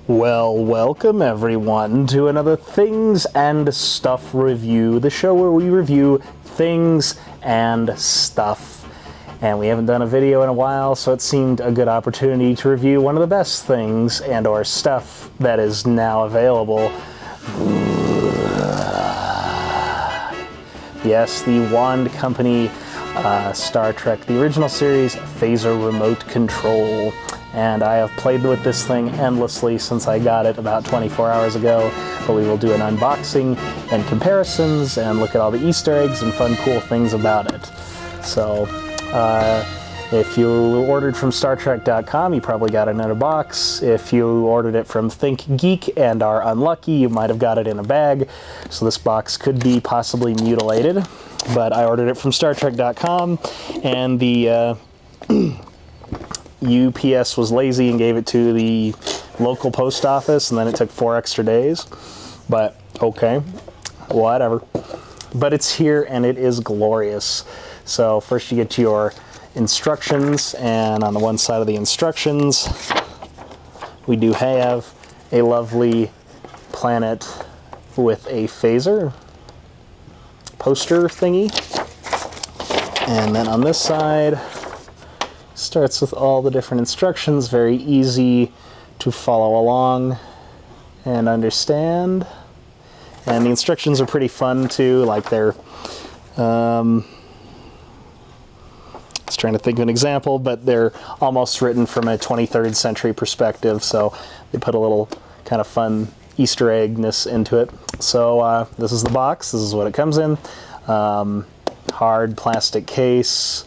Well, welcome everyone to another Things and Stuff review, the show where we review things and stuff. And we haven't done a video in a while, so it seemed a good opportunity to review one of the best things and or stuff that is now available. Yes, the Wand Company Star Trek, the original series, Phaser Remote Control. And I have played with this thing endlessly since I got it about 24 hours ago, but we will do an unboxing and comparisons and look at all the Easter eggs and fun, cool things about it. So, if you ordered from StarTrek.com, you probably got it in a box. If you ordered it from ThinkGeek and are unlucky, you might have got it in a bag. So this box could be possibly mutilated, but I ordered it from StarTrek.com, and the UPS was lazy and gave it to the local post office, and then it took 4 extra days. But okay, whatever. But it's here and it is glorious. So first you get your instructions, and on the one side of the instructions we do have a lovely planet with a phaser poster thingy, and then on this side starts with all the different instructions, very easy to follow along and understand. And the instructions are pretty fun too, like they're, I was trying to think of an example, but they're almost written from a 23rd century perspective, so they put a little kind of fun Easter eggness into it. So this is the box, this is what it comes in. Hard plastic case.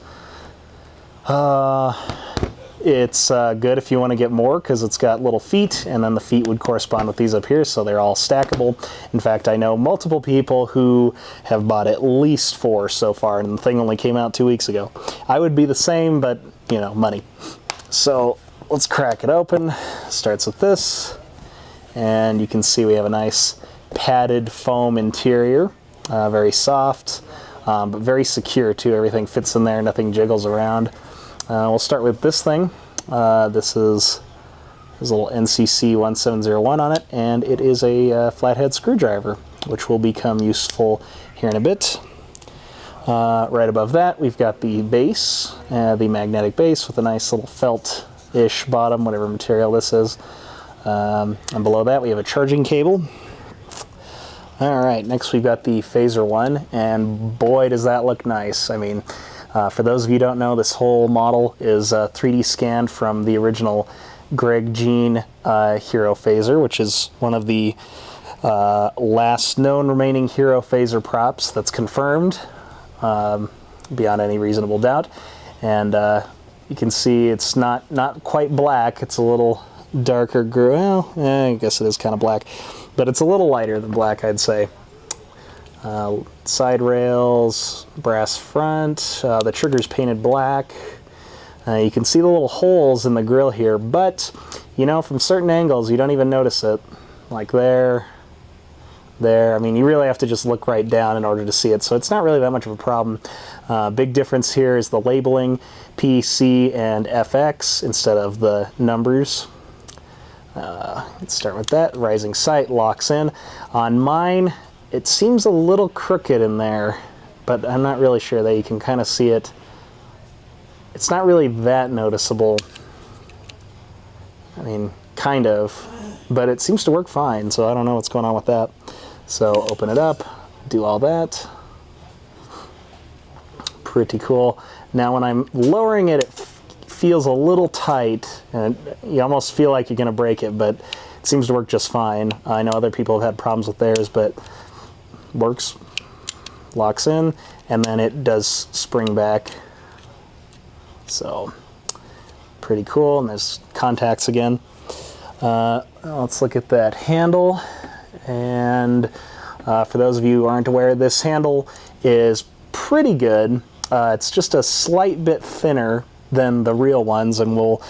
It's good if you want to get more, because it's got little feet, and then the feet would correspond with these up here, so they're all stackable. In fact, I know multiple people who have bought at least 4 so far, and the thing only came out 2 weeks ago. I would be the same, but, you know, money. So let's crack it open. Starts with this, and you can see we have a nice padded foam interior, very soft, but very secure too. Everything fits in there, nothing jiggles around. We'll start with this thing. This is a little NCC 1701 on it, and it is a flathead screwdriver, which will become useful here in a bit. Right above that, we've got the base, the magnetic base with a nice little felt-ish bottom, whatever material this is. And below that, we have a charging cable. All right, next we've got the Phaser one, and boy, does that look nice. I mean, for those of you who don't know, this whole model is 3D scanned from the original Greg Jean Hero Phaser, which is one of the last known remaining Hero Phaser props that's confirmed beyond any reasonable doubt. And you can see it's not quite black, it's a little darker gray. Well, I guess it is kind of black, but it's a little lighter than black, I'd say. Side rails, brass front, the trigger's painted black. You can see the little holes in the grill here, but you know, from certain angles you don't even notice it. Like there. I mean, you really have to just look right down in order to see it, so it's not really that much of a problem. Big difference here is the labeling, PC and FX instead of the numbers. Let's start with that. Rising sight locks in. On mine, it seems a little crooked in there, but I'm not really sure that you can kind of see it. It's not really that noticeable. I mean, kind of, but it seems to work fine, so I don't know what's going on with that. So open it up, do all that. Pretty cool. Now when I'm lowering it, it feels a little tight, and you almost feel like you're going to break it, but it seems to work just fine. I know other people have had problems with theirs, but works. Locks in, and then it does spring back. So pretty cool. And there's contacts again. Let's look at that handle. And for those of you who aren't aware, this handle is pretty good. It's just a slight bit thinner than the real ones, and we'll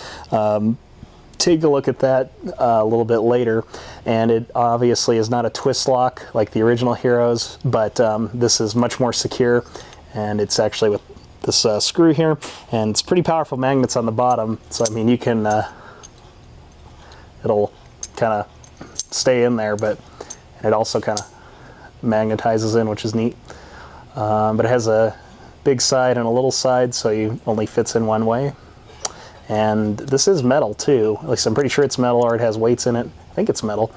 take a look at that a little bit later. And it obviously is not a twist lock like the original Heroes, but this is much more secure, and it's actually with this screw here, and it's pretty powerful magnets on the bottom, so I mean you can it'll kind of stay in there, but it also kind of magnetizes in, which is neat. But it has a big side and a little side, so you only fits in one way. And this is metal too. At least I'm pretty sure it's metal, or it has weights in it. I think it's metal,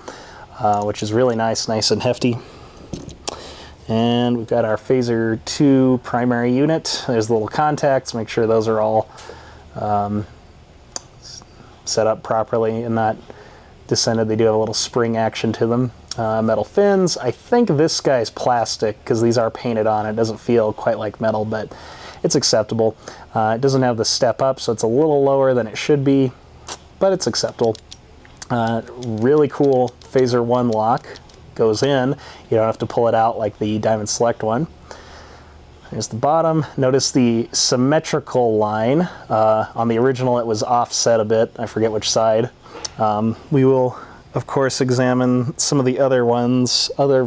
which is really nice and hefty. And we've got our Phaser 2 primary unit. There's the little contacts. Make sure those are all set up properly and not descended. They do have a little spring action to them. Metal fins. I think this guy's plastic because these are painted on. It doesn't feel quite like metal, but it's acceptable. It doesn't have the step up, so it's a little lower than it should be, but it's acceptable. Really cool Phaser 1 lock. Goes in. You don't have to pull it out like the Diamond Select one. There's the bottom. Notice the symmetrical line. On the original it was offset a bit. I forget which side. We will, of course, examine some of the other ones, other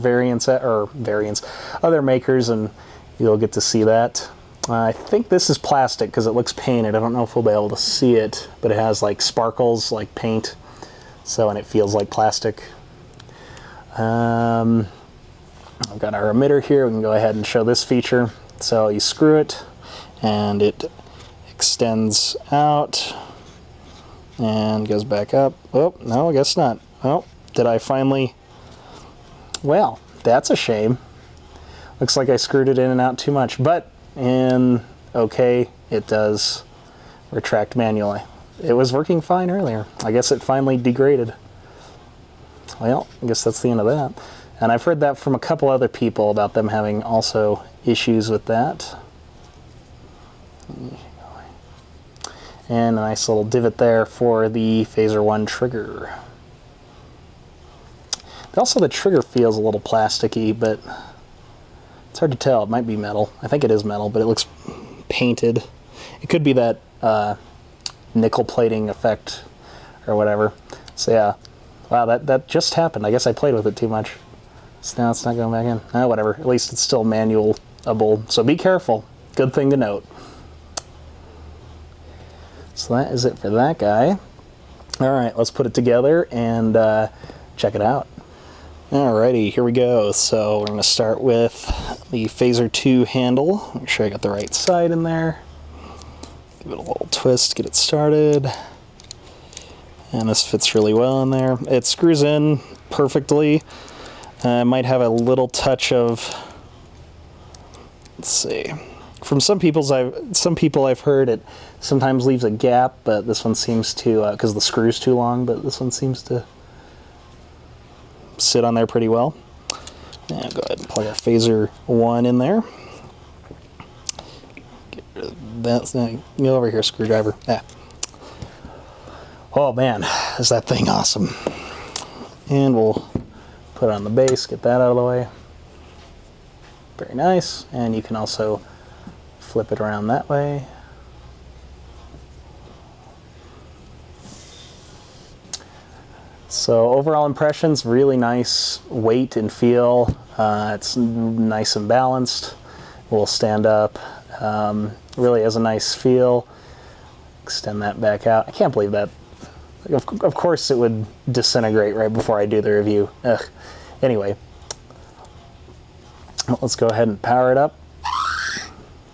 other makers, and you'll get to see that. I think this is plastic because it looks painted. I don't know if we'll be able to see it, but it has like sparkles like paint, and it feels like plastic. I've got our emitter here. We can go ahead and show this feature. So you screw it and it extends out and goes back up. Oh, no, I guess not. Oh, did I finally? Well, that's a shame. Looks like I screwed it in and out too much, but okay, it does retract manually. It was working fine earlier. I guess it finally degraded. Well, I guess that's the end of that. And I've heard that from a couple other people about them having also issues with that. And a nice little divot there for the Phaser 1 trigger. Also, the trigger feels a little plasticky, but it's hard to tell. It might be metal. I think it is metal, but it looks painted. It could be that nickel plating effect or whatever. So yeah. Wow, that just happened. I guess I played with it too much. So now it's not going back in. Whatever. At least it's still manualable. So be careful. Good thing to note. So that is it for that guy. All right, let's put it together and check it out. Alrighty, here we go. So we're going to start with the Phaser 2 handle. Make sure I got the right side in there. Give it a little twist, get it started. And this fits really well in there. It screws in perfectly. Might have a little touch of, let's see. From some people I've heard it sometimes leaves a gap, but this one seems to, because the screw's too long, but this one seems to sit on there pretty well. And go ahead and plug our Phaser 1 in there. Get rid of that. Go over here, screwdriver. Yeah. Oh man, is that thing awesome. And we'll put it on the base, get that out of the way. Very nice. And you can also flip it around that way. So overall impressions, really nice weight and feel. It's nice and balanced. Will stand up. Really has a nice feel. Extend that back out. I can't believe that. Of course it would disintegrate right before I do the review. Ugh. Anyway, let's go ahead and power it up.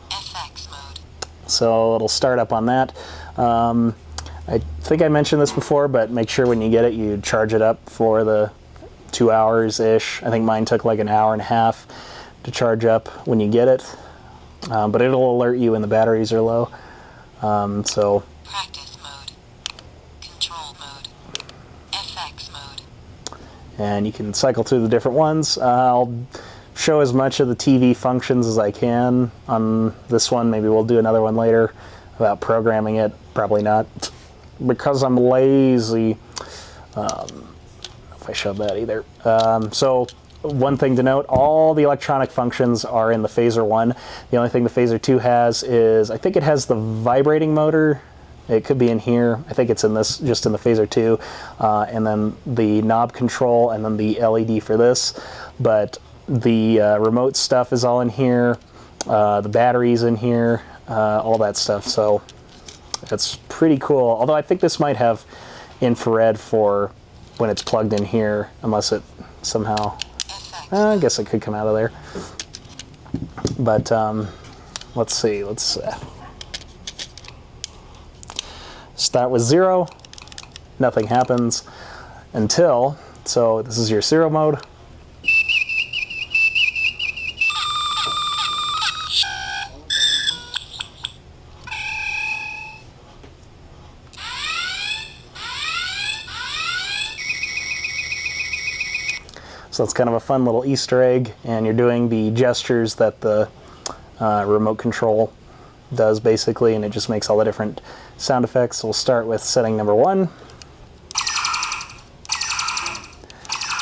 FX mode. So it'll start up on that. I think I mentioned this before, but make sure when you get it, you charge it up for the 2 hours-ish. I think mine took like an hour and a half to charge up when you get it. But it'll alert you when the batteries are low. So practice mode, control mode, FX mode. And you can cycle through the different ones. I'll show as much of the TV functions as I can on this one. Maybe we'll do another one later about programming it. Probably not, because I'm lazy. If I showed that either. So one thing to note, all the electronic functions are in the Phaser 1. The only thing the Phaser 2 has is, I think it has the vibrating motor. It could be in here. I think it's in this, just in the Phaser 2. And then the knob control, and then the LED for this. But the remote stuff is all in here. The battery's in here. All that stuff. So that's pretty cool. Although I think this might have infrared for when it's plugged in here, unless it somehow, I guess it could come out of there. But let's see, let's start with 0. Nothing happens until, so this is your serial mode. So it's kind of a fun little Easter egg, and you're doing the gestures that the remote control does basically, and it just makes all the different sound effects. So we'll start with setting number 1.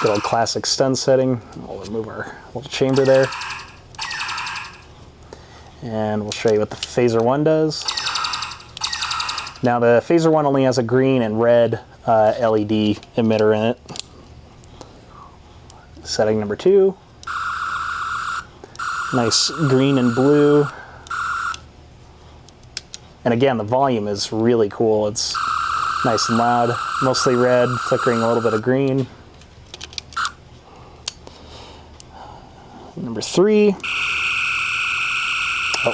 Good old classic stun setting. We'll remove our little chamber there. And we'll show you what the phaser 1 does. Now the phaser 1 only has a green and red LED emitter in it. Setting number 2. Nice green and blue. And again, the volume is really cool. It's nice and loud, mostly red, flickering a little bit of green. Number 3. Oh,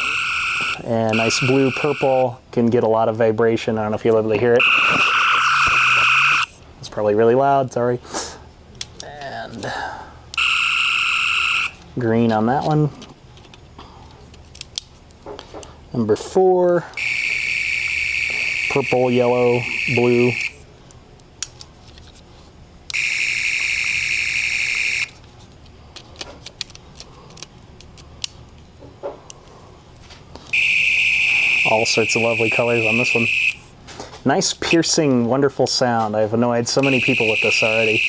and nice blue purple, can get a lot of vibration. I don't know if you'll be able to hear it. It's probably really loud, sorry. And green on that one. Number 4, purple, yellow, blue. All sorts of lovely colors on this one. Nice, piercing, wonderful sound. I've annoyed so many people with this already.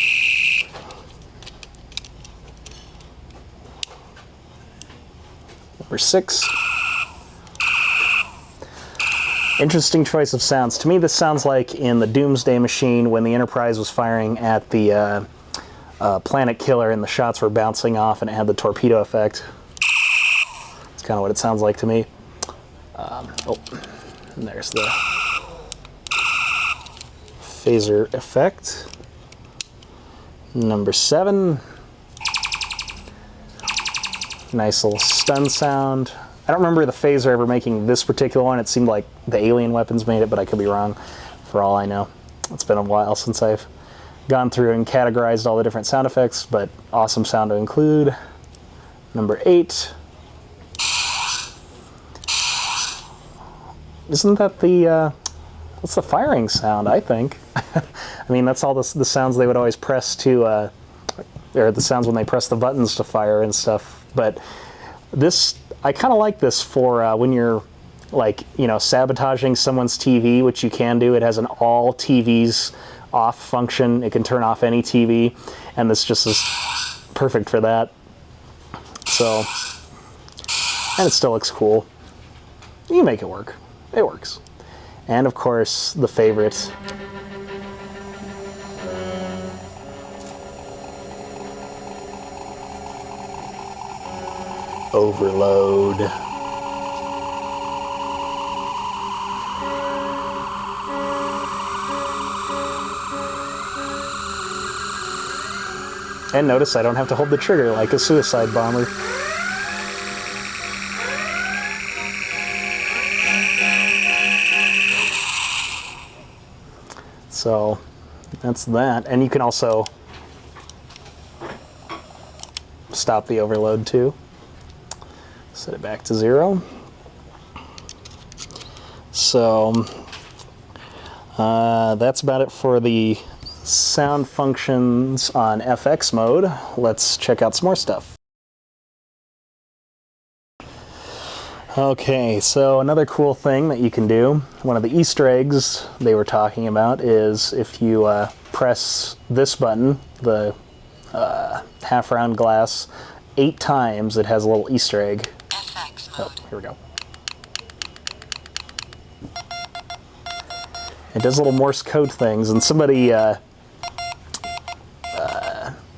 Number 6. Interesting choice of sounds. To me, this sounds like in the Doomsday Machine when the Enterprise was firing at the planet killer and the shots were bouncing off and it had the torpedo effect. It's kind of what it sounds like to me. Oh, and there's the phaser effect. Number 7. Nice little stun sound. I don't remember the phaser ever making this particular one. It seemed like the alien weapons made it, but I could be wrong for all I know. It's been a while since I've gone through and categorized all the different sound effects, but awesome sound to include. Number 8. Isn't that the, what's the firing sound, I think? I mean, that's all the sounds they would always press to, or the sounds when they press the buttons to fire and stuff. But this, I kind of like this for when you're, like, you know, sabotaging someone's TV, which you can do. It has an all TVs off function. It can turn off any TV, and this just is perfect for that. So, and it still looks cool. You make it work. It works. And of course, the favorite. Overload. And notice I don't have to hold the trigger like a suicide bomber. So that's that. And you can also stop the overload too. Set it back to 0. So that's about it for the sound functions on FX mode. Let's check out some more stuff. Okay, so another cool thing that you can do, one of the Easter eggs they were talking about, is if you press this button, the half round glass, 8 times, it has a little Easter egg. Oh, here we go. It does little Morse code things, and somebody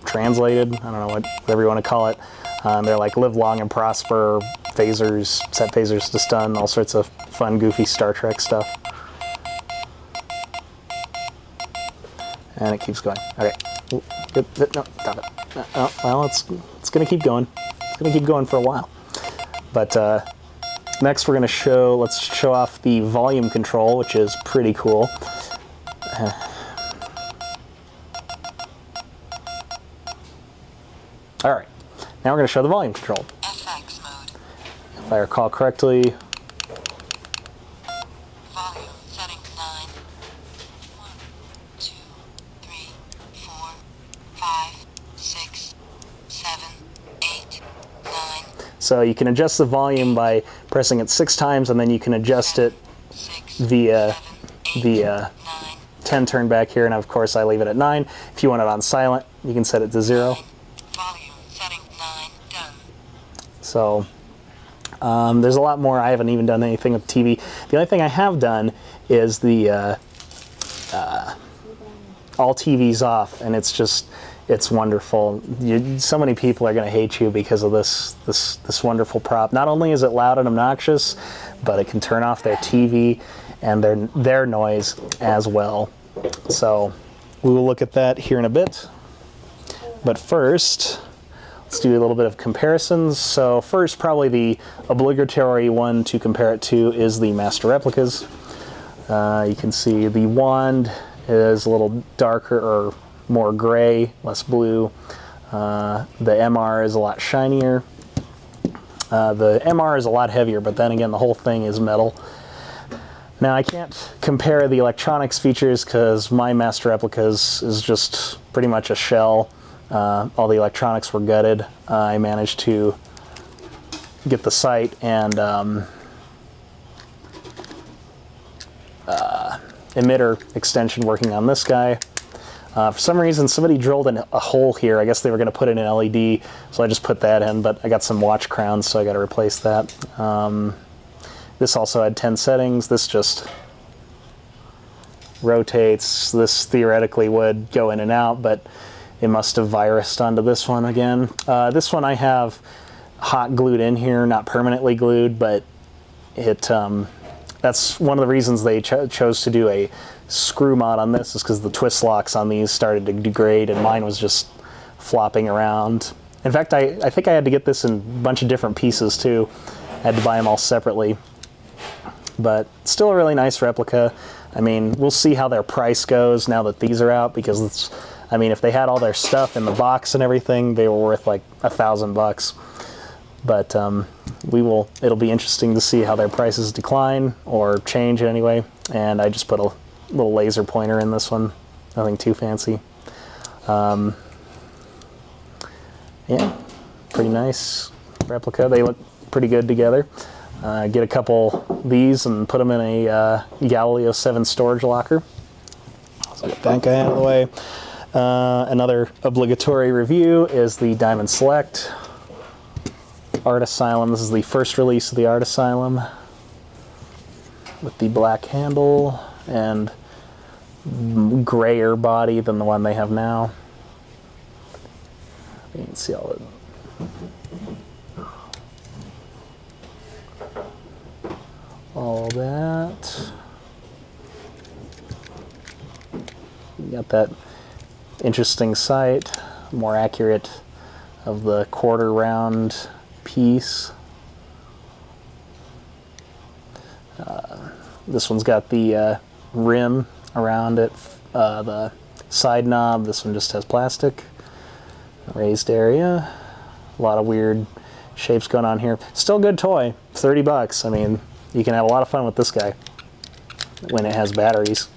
translated, I don't know, whatever you want to call it, they're like live long and prosper, phasers, set phasers to stun, all sorts of fun, goofy Star Trek stuff. And it keeps going. Okay. Ooh, good. No, stop it. Oh, well, it's going to keep going. It's going to keep going for a while. But next we're going to let's show off the volume control, which is pretty cool. All right. Now we're going to show the volume control. FX mode. If I recall correctly, Volume setting 9. 1, 2, 3, 4, 5, 6, 7, 8, 9. so you can adjust the volume by pressing it 6 times, and then you can adjust it 6, via 7, 8, the 9. 10 turn back here, and of course I leave it at 9. If you want it on silent, you can set it to 0. Volume setting 9 done. So there's a lot more. I haven't even done anything with TV. The only thing I have done is the all TVs off, and it's wonderful. So many people are going to hate you because of this wonderful prop. Not only is it loud and obnoxious, but it can turn off their TV and their noise as well. So we will look at that here in a bit. But first, let's do a little bit of comparisons. So first, probably the obligatory one to compare it to is the Master Replicas. You can see the wand is a little darker or more gray, less blue. The MR is a lot shinier. The MR is a lot heavier, but then again, the whole thing is metal. Now, I can't compare the electronics features because my Master Replicas is just pretty much a shell. All the electronics were gutted. I managed to get the sight and emitter extension working on this guy. For some reason, somebody drilled in a hole here. I guess they were going to put in an LED, so I just put that in, but I got some watch crowns, so I got to replace that. This also had 10 settings. This just rotates. This theoretically would go in and out, but it must have virused onto this one again. This one I have hot glued in here, not permanently glued, but that's one of the reasons they chose to do a screw mod on this, is because the twist locks on these started to degrade, and mine was just flopping around. In fact, I think I had to get this in a bunch of different pieces too. I had to buy them all separately. But still a really nice replica. I mean, we'll see how their price goes now that these are out, because I mean, if they had all their stuff in the box and everything, they were worth like $1,000. But it'll be interesting to see how their prices decline or change anyway. And I just put a little laser pointer in this one, nothing too fancy. Yeah, pretty nice replica. They look pretty good together. Get a couple of these and put them in a Galileo 7 storage locker. So get that guy out of the way. Another obligatory review is the Diamond Select Art Asylum. This is the first release of the Art Asylum with the black handle and grayer body than the one they have now. You can see all of it. All that. You got that interesting sight, more accurate of the quarter round piece. This one's got the rim around it, the side knob. This one just has plastic. Raised area. A lot of weird shapes going on here. Still good toy. $30. I mean, you can have a lot of fun with this guy when it has batteries.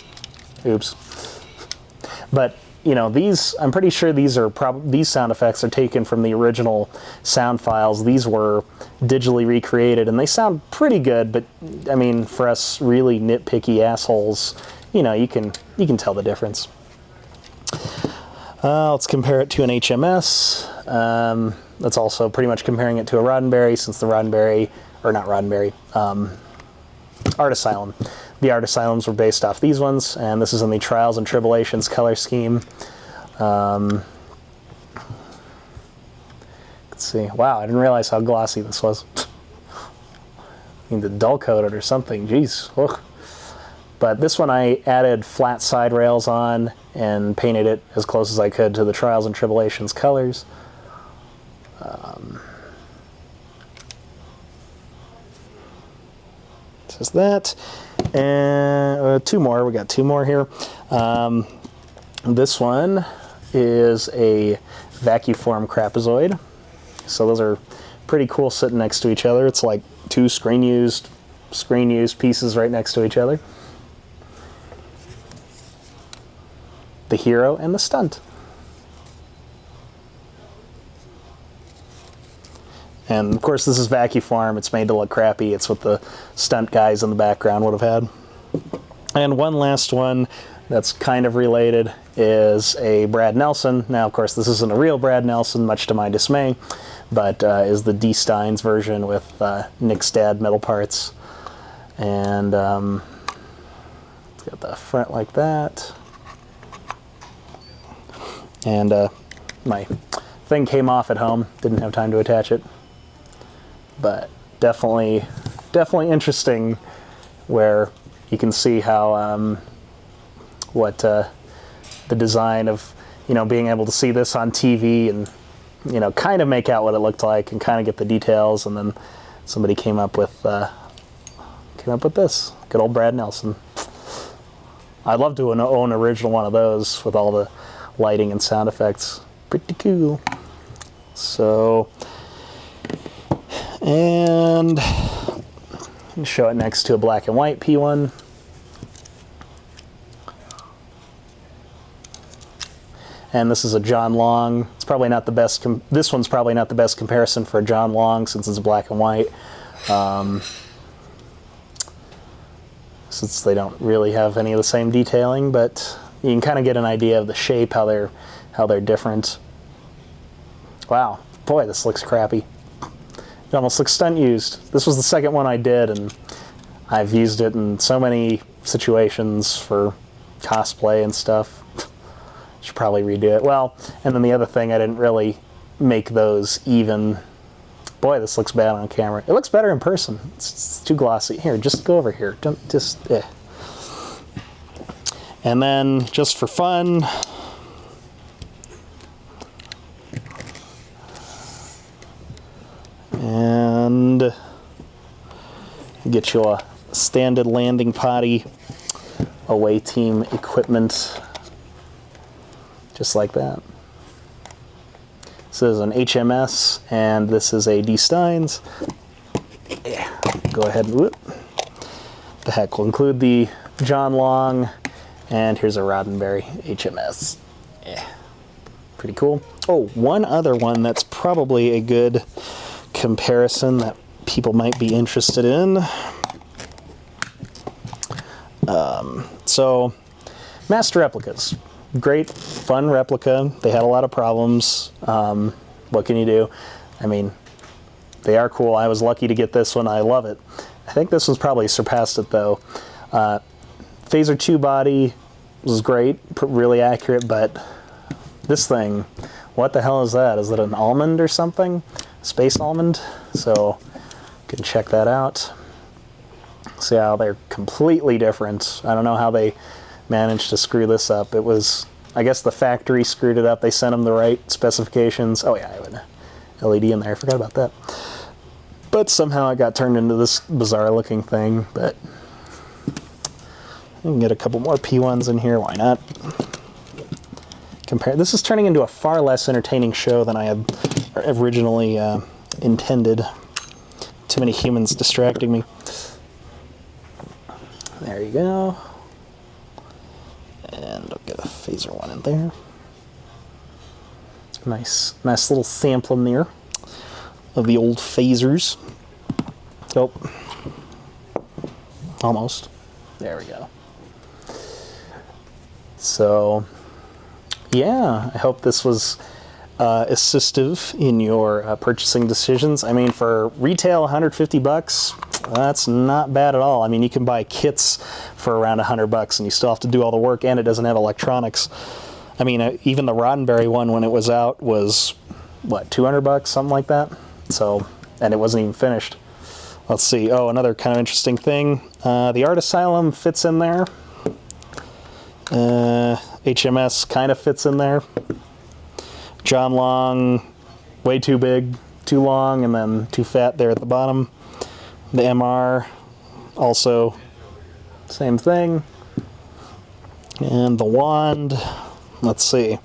Oops. But you know, these, I'm pretty sure these sound effects are taken from the original sound files. These were digitally recreated, and they sound pretty good, but I mean, for us really nitpicky assholes, you know, you can tell the difference. Let's compare it to an HMS. That's also pretty much comparing it to a Roddenberry, since the Roddenberry, or not Roddenberry, Art Asylum. The Art Asylums were based off these ones, and this is in the Trials and Tribulations color scheme. Let's see. Wow, I didn't realize how glossy this was. I need to dull coat it or something. Jeez. Ugh. But this one I added flat side rails on and painted it as close as I could to the Trials and Tribulations colors. Just that. And two more. We got two more here. This one is a vacuform trapezoid. So those are pretty cool sitting next to each other. It's like two screen used pieces right next to each other. The hero and the stunt. And of course this is vacuform. It's made to look crappy. It's what the stunt guys in the background would have had. And one last one that's kind of related is a Brad Nelson. Now, of course, this isn't a real Brad Nelson, much to my dismay, but is the D. Steins version with Nick Stad metal parts. And it's got the front like that. And my thing came off at home. Didn't have time to attach it. But definitely interesting where you can see how what the design of, you know, being able to see this on TV and, you know, kind of make out what it looked like and kind of get the details, and then somebody came up with this good old Brad Nelson. I'd love to own an original one of those with all the lighting and sound effects. Pretty cool. So, and show it next to a black and white P1. And this is a John Long. It's probably not the best. This one's probably not the best comparison for a John Long since it's black and white. Since they don't really have any of the same detailing, but you can kind of get an idea of the shape, how they're different. Wow, boy, this looks crappy. It almost looks stunt used. This was the second one I did, and I've used it in so many situations for cosplay and stuff. Should probably redo it. Well, and then the other thing, I didn't really make those even. Boy, this looks bad on camera. It looks better in person. It's too glossy. Here, just go over here. Don't just. And then, just for fun, and get you a standard landing potty, away team equipment. Just like that. This is an HMS, and this is a D. Steins. Yeah. Go ahead and whoop. The heck, we'll include the John Long, and here's a Roddenberry HMS. Yeah. Pretty cool. Oh, one other one that's probably a good comparison that people might be interested in. So, Master Replicas. Great, fun replica. They had a lot of problems. What can you do? I mean, they are cool. I was lucky to get this one. I love it. I think this one's probably surpassed it, though. Phaser 2 body was great, really accurate, but this thing, what the hell is that? Is it an almond or something? Space almond? So, you can check that out. See how they're completely different. I don't know how they managed to screw this up. It was, I guess the factory screwed it up. They sent them the right specifications. Oh yeah, I have an LED in there. I forgot about that. But somehow it got turned into this bizarre looking thing. But I can get a couple more P1s in here. Why not? Compare. This is turning into a far less entertaining show than I had originally intended. Too many humans distracting me. There you go. And I'll get a phaser one in there. Nice little sample in there of the old phasers. Oh, almost. There we go. So, yeah, I hope this was assistive in your purchasing decisions. I mean, for retail, $150, that's not bad at all. I mean, you can buy kits for around $100 and you still have to do all the work, and it doesn't have electronics. I mean, even the Roddenberry one when it was out was, what, $200, something like that? So, and it wasn't even finished. Let's see. Oh, another kind of interesting thing. The Art Asylum fits in there. HMS kind of fits in there. John Long, way too big, too long, and then too fat there at the bottom. The MR, also same thing. And the wand, let's see.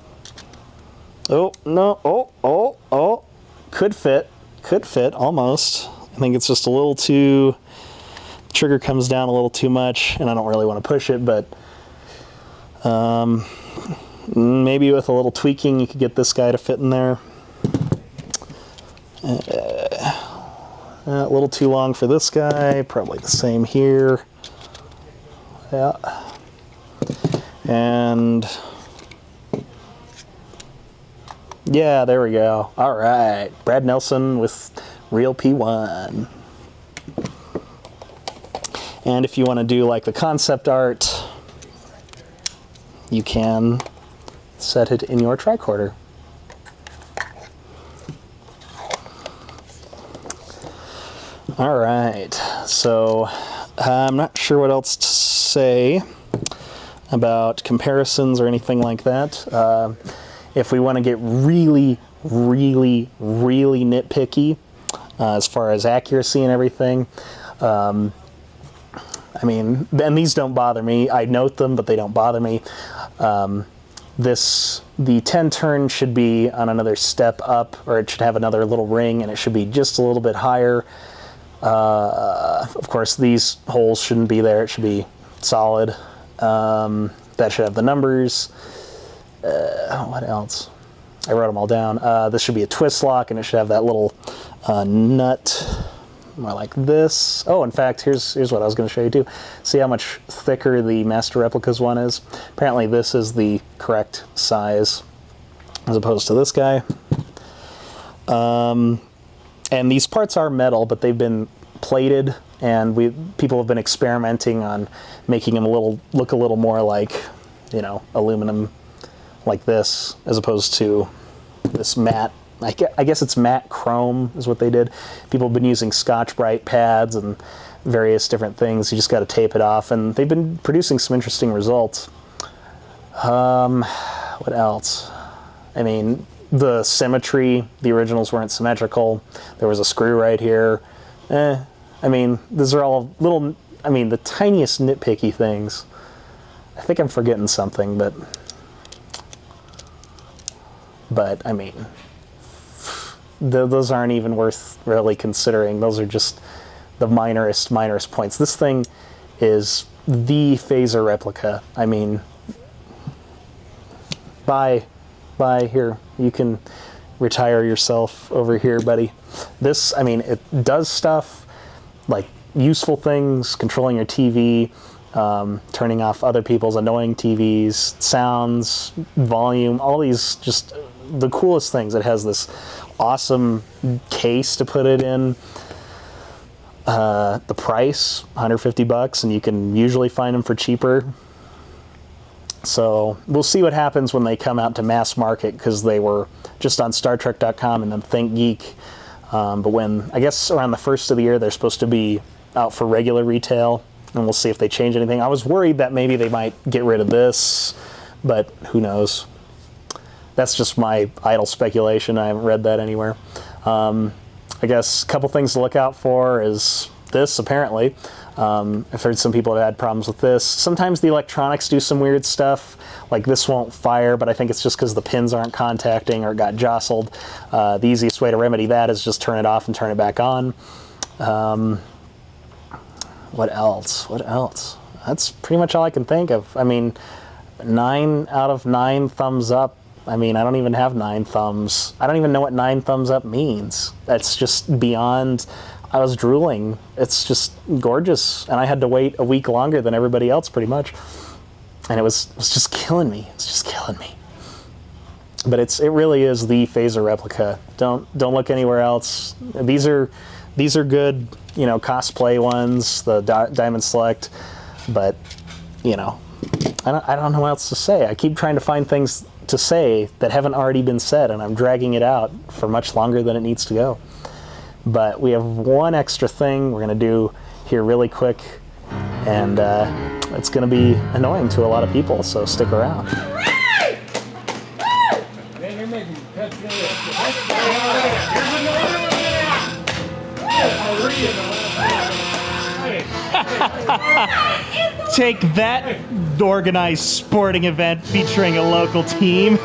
Oh, no, oh, could fit, almost. I think it's just a little too, the trigger comes down a little too much, and I don't really want to push it, but maybe with a little tweaking you could get this guy to fit in there. A little too long for this guy, probably the same here. Yeah. And yeah, there we go. All right, Brad Nelson with Real P1. And if you want to do like the concept art, you can set it in your tricorder. All right, so I'm not sure what else to say about comparisons or anything like that. If we want to get really, really, really nitpicky as far as accuracy and everything, I mean, and these don't bother me. I note them, but they don't bother me. The 10 turn should be on another step up, or it should have another little ring, and it should be just a little bit higher. Of course, these holes shouldn't be there. It should be solid. That should have the numbers. What else? I wrote them all down. This should be a twist lock, and it should have that little nut, more like this. Oh, in fact, here's what I was going to show you too. See how much thicker the Master Replicas one is? Apparently this is the correct size as opposed to this guy. And these parts are metal, but they've been plated, and people have been experimenting on making them look a little more like, you know, aluminum, like this, as opposed to this matte. I guess it's matte chrome is what they did. People have been using Scotch-Brite pads and various different things. You just got to tape it off, and they've been producing some interesting results. What else? I mean, the symmetry, the originals weren't symmetrical. There was a screw right here. I mean, these are all little, I mean, the tiniest nitpicky things. I think I'm forgetting something, but I mean, those aren't even worth really considering. Those are just the minorest points. This thing is the phaser replica. I mean, bye, here. You can retire yourself over here, buddy. This, I mean, it does stuff like useful things, controlling your TV, turning off other people's annoying TVs, sounds, volume, all these just the coolest things. It has this awesome case to put it in. The price, $150, and you can usually find them for cheaper. So we'll see what happens when they come out to mass market, because they were just on StarTrek.com and then ThinkGeek. But when, I guess around the first of the year, they're supposed to be out for regular retail, and we'll see if they change anything. I was worried that maybe they might get rid of this, but who knows. That's just my idle speculation. I haven't read that anywhere. I guess a couple things to look out for is this, apparently. I've heard some people have had problems with this. Sometimes the electronics do some weird stuff, like this won't fire, but I think it's just because the pins aren't contacting or it got jostled. The easiest way to remedy that is just turn it off and turn it back on. What else? That's pretty much all I can think of. I mean, 9 out of 9 thumbs up. I mean, I don't even have 9 thumbs. I don't even know what 9 thumbs up means. That's just beyond. I was drooling. It's just gorgeous. And I had to wait a week longer than everybody else, pretty much. And it was just killing me. It's just killing me. But it really is the phaser replica. Don't look anywhere else. These are good, you know, cosplay ones, the Diamond Select. But, you know, I don't know what else to say. I keep trying to find things to say that haven't already been said, and I'm dragging it out for much longer than it needs to go. But we have one extra thing we're going to do here really quick, and it's going to be annoying to a lot of people, so stick around. Take that, organized sporting event featuring a local team.